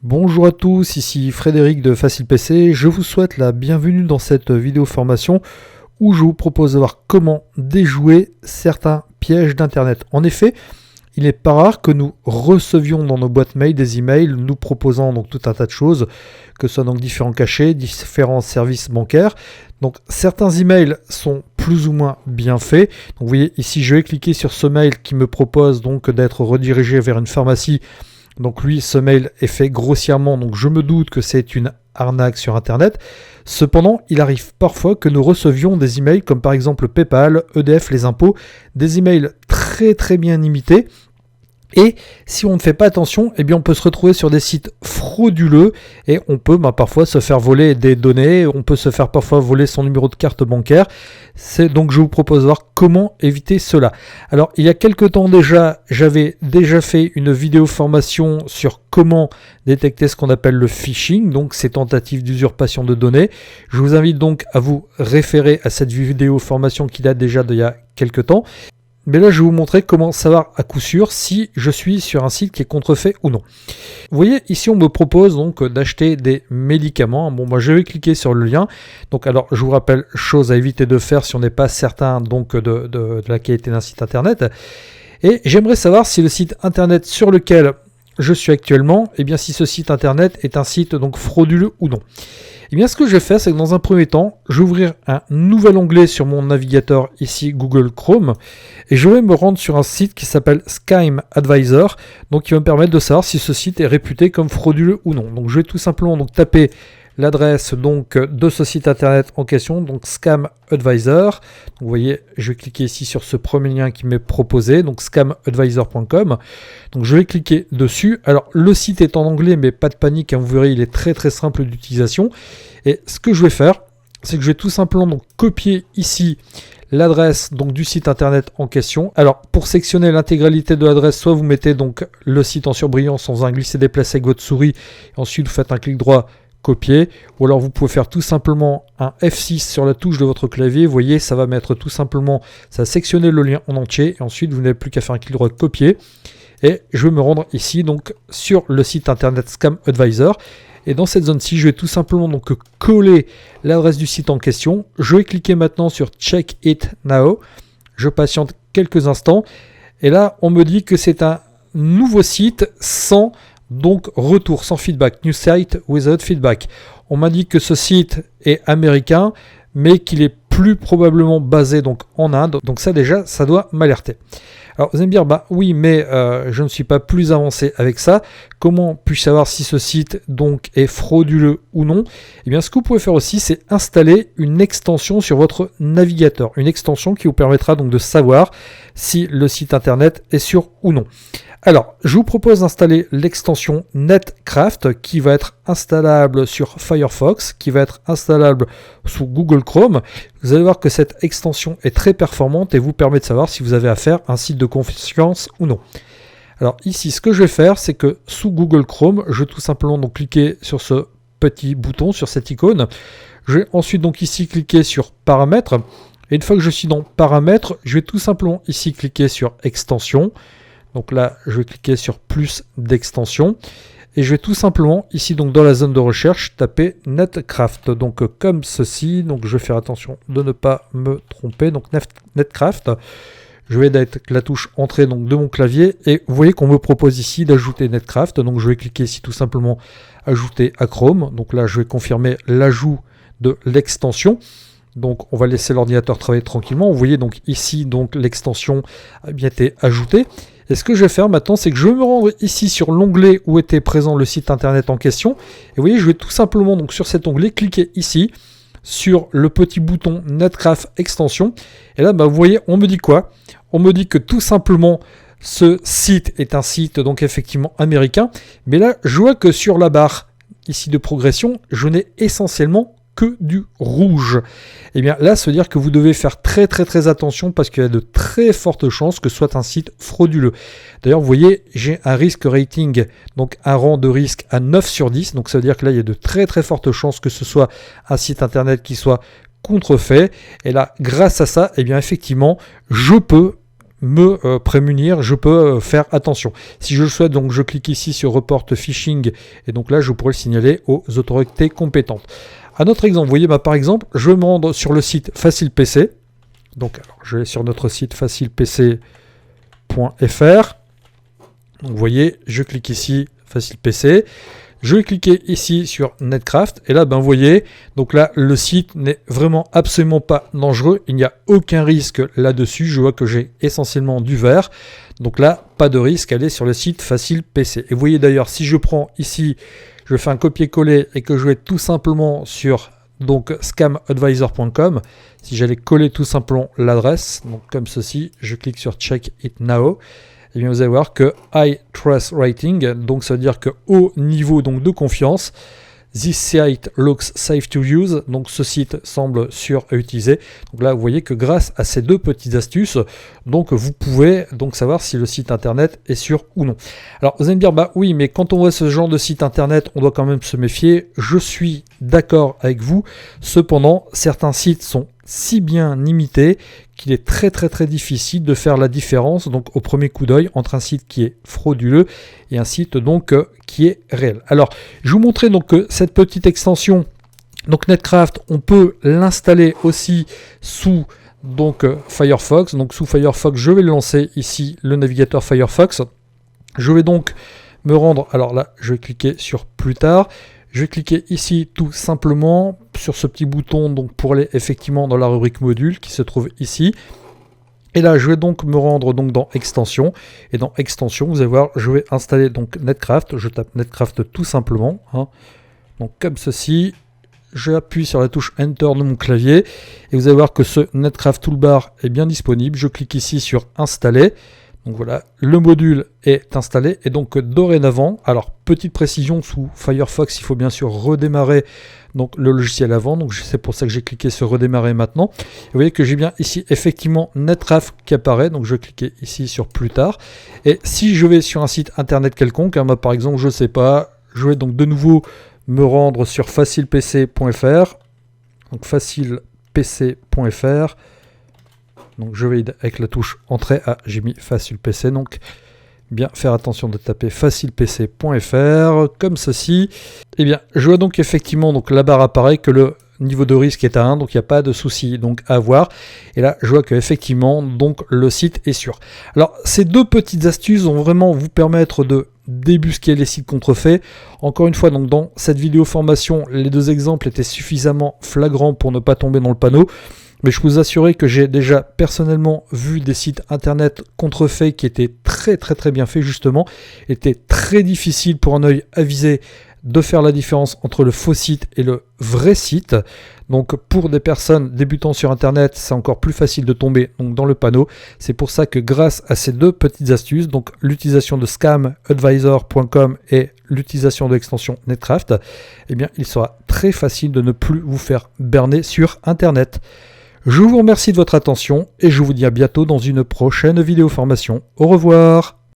Bonjour à tous, ici Frédéric de Facile PC. Je vous souhaite la bienvenue dans cette vidéo formation où je vous propose de voir comment déjouer certains pièges d'internet. En effet, il n'est pas rare que nous recevions dans nos boîtes mail des emails nous proposant donc tout un tas de choses, que ce soit donc différents cachets, différents services bancaires. Donc certains emails sont plus ou moins bien faits. Donc vous voyez ici, je vais cliquer sur ce mail qui me propose donc d'être redirigé vers une pharmacie. Donc lui, ce mail est fait grossièrement, donc je me doute que c'est une arnaque sur Internet. Cependant, il arrive parfois que nous recevions des emails comme par exemple PayPal, EDF, les impôts, des emails très bien imités. Et si on ne fait pas attention, eh bien on peut se retrouver sur des sites frauduleux et on peut parfois se faire voler des données, on peut se faire parfois voler son numéro de carte bancaire. Donc je vous propose de voir comment éviter cela. Alors il y a quelques temps déjà, j'avais déjà fait une vidéo formation sur comment détecter ce qu'on appelle le phishing, donc ces tentatives d'usurpation de données. Je vous invite donc à vous référer à cette vidéo formation qui date déjà d'il y a quelques temps. Mais là, je vais vous montrer comment savoir à coup sûr si je suis sur un site qui est contrefait ou non. Vous voyez, ici, on me propose donc d'acheter des médicaments. Bon, moi, je vais cliquer sur le lien. Donc, alors, je vous rappelle, chose à éviter de faire si on n'est pas certain donc de la qualité d'un site internet. Et j'aimerais savoir si le site internet sur lequel je suis actuellement, eh bien, si ce site internet est un site donc frauduleux ou non. Eh bien, ce que je vais faire, c'est que dans un premier temps, je vais ouvrir un nouvel onglet sur mon navigateur, ici Google Chrome, et je vais me rendre sur un site qui s'appelle Scam Advisor, donc qui va me permettre de savoir si ce site est réputé comme frauduleux ou non. Donc, je vais tout simplement donc taper l'adresse donc de ce site internet en question, donc Scam Advisor. Donc, vous voyez, je vais cliquer ici sur ce premier lien qui m'est proposé, donc scamadvisor.com. Donc je vais cliquer dessus. Alors le site est en anglais, mais pas de panique, hein, vous verrez, il est très simple d'utilisation. Et ce que je vais faire, c'est que je vais tout simplement donc copier ici l'adresse donc du site internet en question. Alors pour sectionner l'intégralité de l'adresse, soit vous mettez donc le site en surbrillance sans un glisser-déplacer avec votre souris, et ensuite vous faites un clic droit, copier, ou alors vous pouvez faire tout simplement un F6 sur la touche de votre clavier. Vous voyez, ça va mettre tout simplement, ça va sectionner le lien en entier, et ensuite vous n'avez plus qu'à faire un clic droit, copier, et je vais me rendre ici donc sur le site internet Scam Advisor. Et dans cette zone-ci, je vais tout simplement donc coller l'adresse du site en question. Je vais cliquer maintenant sur Check It Now. Je patiente quelques instants. Et là, on me dit que c'est un nouveau site sans donc retour, sans feedback. New site without feedback. On m'a dit que ce site est américain, mais qu'il est plus probablement basé donc en Inde. Donc ça déjà, ça doit m'alerter. Alors vous allez me dire, bah oui, mais je ne suis pas plus avancé avec ça. Comment puis-je savoir si ce site donc est frauduleux ou non? Eh bien, ce que vous pouvez faire aussi, c'est installer une extension sur votre navigateur. Une extension qui vous permettra donc de savoir si le site internet est sûr ou non. Alors, je vous propose d'installer l'extension Netcraft qui va être installable sur Firefox, qui va être installable sous Google Chrome. Vous allez voir que cette extension est très performante et vous permet de savoir si vous avez affaire à un site de confiance ou non. Alors ici, ce que je vais faire, c'est que sous Google Chrome, je vais tout simplement donc cliquer sur ce petit bouton, sur cette icône. Je vais ensuite donc ici cliquer sur Paramètres. Et une fois que je suis dans Paramètres, je vais tout simplement ici cliquer sur Extension. Donc là, je vais cliquer sur plus d'extension et je vais tout simplement ici donc dans la zone de recherche taper Netcraft. Donc comme ceci, donc je vais faire attention de ne pas me tromper. Donc Netcraft, je vais mettre la touche entrée donc de mon clavier et vous voyez qu'on me propose ici d'ajouter Netcraft. Donc je vais cliquer ici tout simplement ajouter à Chrome. Donc là, je vais confirmer l'ajout de l'extension. Donc on va laisser l'ordinateur travailler tranquillement. Vous voyez donc ici donc l'extension a bien été ajoutée. Et ce que je vais faire maintenant, c'est que je vais me rendre ici sur l'onglet où était présent le site internet en question. Et vous voyez, je vais tout simplement donc sur cet onglet cliquer ici sur le petit bouton Netcraft extension. Et là, vous voyez, on me dit quoi? On me dit que tout simplement ce site est un site donc effectivement américain. Mais là, je vois que sur la barre ici de progression, je n'ai essentiellement que du rouge. Et bien là, ça veut dire que vous devez faire très attention parce qu'il y a de très fortes chances que ce soit un site frauduleux. D'ailleurs, vous voyez, j'ai un risk rating, donc un rang de risque à 9 sur 10. Donc ça veut dire que là, il y a de très fortes chances que ce soit un site internet qui soit contrefait. Et là, grâce à ça, eh bien effectivement, je peux me prémunir, je peux faire attention. Si je le souhaite, donc je clique ici sur Report Phishing et donc là je pourrais le signaler aux autorités compétentes. Un autre exemple, vous voyez, par exemple, je vais me rendre sur le site Facile PC. Donc alors, je vais sur notre site facilepc.fr. Donc vous voyez, je clique ici Facile PC. Je vais cliquer ici sur Netcraft et là, vous voyez, donc là, le site n'est vraiment absolument pas dangereux. Il n'y a aucun risque là-dessus. Je vois que j'ai essentiellement du vert. Donc là, pas de risque, aller sur le site Facile PC. Et vous voyez d'ailleurs, si je prends ici, je fais un copier-coller et que je vais tout simplement sur donc scamadvisor.com, si j'allais coller tout simplement l'adresse, donc comme ceci, je clique sur Check It Now. Et bien vous allez voir que High Trust Rating, donc ça veut dire que haut niveau donc de confiance, this site looks safe to use, donc ce site semble sûr à utiliser. Donc là vous voyez que grâce à ces deux petites astuces, donc vous pouvez donc savoir si le site internet est sûr ou non. Alors vous allez me dire, oui, mais quand on voit ce genre de site internet, on doit quand même se méfier. Je suis d'accord avec vous, cependant certains sites sont si bien imités qu'il est très difficile de faire la différence donc au premier coup d'œil entre un site qui est frauduleux et un site donc qui est réel. Alors je vais vous montrer donc cette petite extension donc Netcraft, on peut l'installer aussi sous donc Firefox. Donc sous Firefox, je vais le lancer ici, le navigateur Firefox. Je vais donc me rendre, alors là je vais cliquer sur plus tard. Je vais cliquer ici tout simplement sur ce petit bouton donc pour aller effectivement dans la rubrique module qui se trouve ici. Et là, je vais donc me rendre donc dans extension. Et dans extension, vous allez voir, je vais installer donc Netcraft. Je tape Netcraft tout simplement. Donc comme ceci. J'appuie sur la touche Enter de mon clavier. Et vous allez voir que ce Netcraft Toolbar est bien disponible. Je clique ici sur Installer. Donc voilà, le module est installé et donc dorénavant, alors petite précision, sous Firefox, il faut bien sûr redémarrer donc le logiciel avant, donc c'est pour ça que j'ai cliqué sur redémarrer maintenant. Et vous voyez que j'ai bien ici effectivement Netcraft qui apparaît, donc je vais cliquer ici sur plus tard. Et si je vais sur un site internet quelconque, par exemple, je ne sais pas, je vais donc de nouveau me rendre sur facilepc.fr, donc facilepc.fr. Donc je vais avec la touche entrée, j'ai mis Facile PC, donc bien faire attention de taper facilepc.fr comme ceci. Et bien je vois donc effectivement donc la barre apparaît que le niveau de risque est à 1, donc il n'y a pas de souci donc à avoir. Et là je vois que effectivement donc le site est sûr. Alors ces deux petites astuces vont vraiment vous permettre de débusquer les sites contrefaits. Encore une fois, donc dans cette vidéo formation, les deux exemples étaient suffisamment flagrants pour ne pas tomber dans le panneau. Mais je peux vous assurer que j'ai déjà personnellement vu des sites internet contrefaits qui étaient très bien faits justement. Était très difficile pour un œil avisé de faire la différence entre le faux site et le vrai site. Donc pour des personnes débutant sur internet, c'est encore plus facile de tomber donc dans le panneau. C'est pour ça que grâce à ces deux petites astuces, donc l'utilisation de scamadvisor.com et l'utilisation de l'extension Netcraft, eh bien il sera très facile de ne plus vous faire berner sur internet. Je vous remercie de votre attention et je vous dis à bientôt dans une prochaine vidéo formation. Au revoir.